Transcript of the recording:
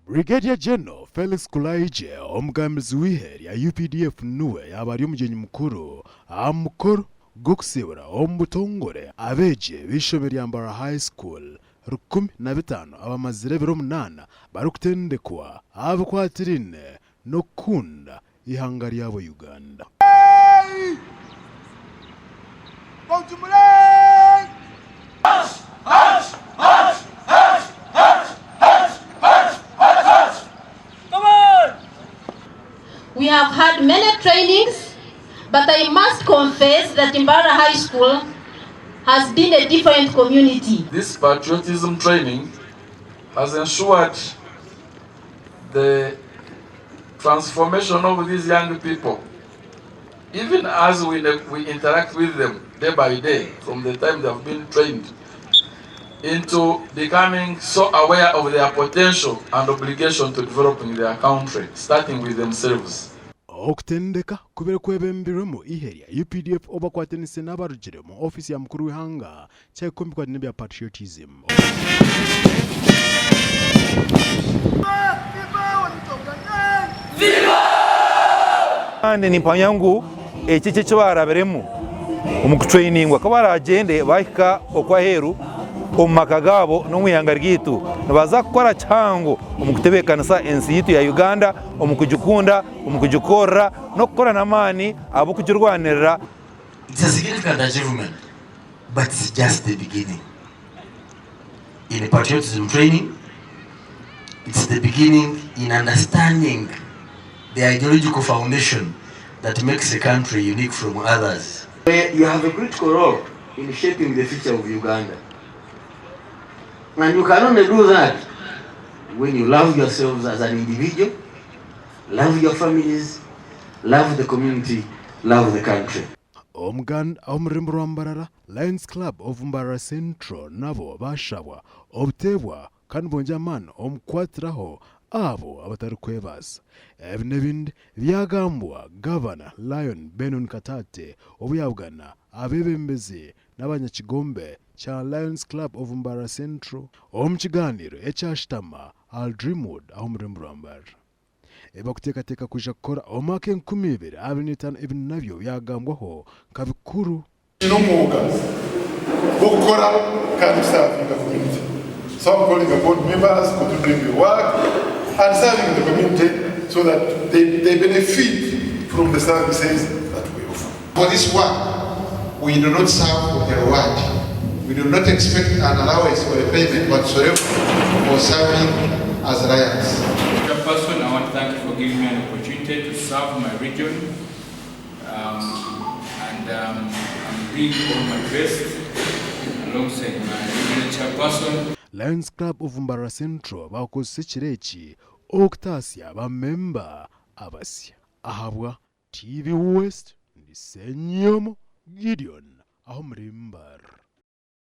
Brigadier General Felix Kulaije omugambizi w'ihe ya UPDF nuwe yabari omugenyi mukuru amukuru gukusibura omubutongore abeje b'ishomero rya Mbara High School 15 abamazire biro 8 barukutendekwa abakwatirine no kunda ihanga ryabo Uganda. We have had many trainings, but I must confess that Mbara High School has been a different community. This patriotism training has ensured the transformation of these young people, even as we interact with them day by day from the time they have been trained, into becoming so aware of their potential and obligation to developing their country, starting with themselves. Okutendeka kubera kwebembiremo iheria UPDF obakwatenise n'abarugire mu office ya mukuru w'ihanga cyakombikwa n'ebya patriotism. Ande nimpanyangu ekice cyabaraberemo omukutrainingwa kabaragende bahika okwaheru omumaka gabo no mwihanga ryitu nibaza gukora cyango omukutebekanisa ensi yitu ya Uganda omukujukunda omukujukora no gukora namani abo kujurwanirira. It's a significant achievement, but it's just the beginning. In patriotism training, it's the beginning in understanding the ideological foundation that makes a country unique from others. You have a critical role in shaping the future of Uganda. And you can only do that when you love yourselves as an individual, love your families, love the community, love the country. Omurembo rwa Mbarara Lions Club of Mbara Central nabo bashabwa obutebwa kandi bonjamana omukwatiraho abo abatari kwebaza. Ebi n'ebindi byagambwa Governor Lion Benon Katate obuyabugana abebembezi n'abanyakigombe cha Lions Club of Mbara Central omukiganiro ekyashitama al Dreamwood aho omurembo rwa Mbara. Ebakutekateka kuja kukora omwaka 2025 ibintu nabyo byagambwaho kabikuru n'umwuga wo gukora kandi serving the community. So I'm calling upon members to do the work and serving the community so that they benefit from the services that we offer. For this work, we do not serve for a reward. We do not expect an allowance or a payment whatsoever for serving as Lions. Person, I want to thank you for giving me an opportunity to serve my region, and I'm doing all my best alongside my regional chairperson. Lions Club of Mbara Central bakozese kireki okutasya bamemba abasya ahabwa TV West ndisenyomo Gideon aho muri Mbara.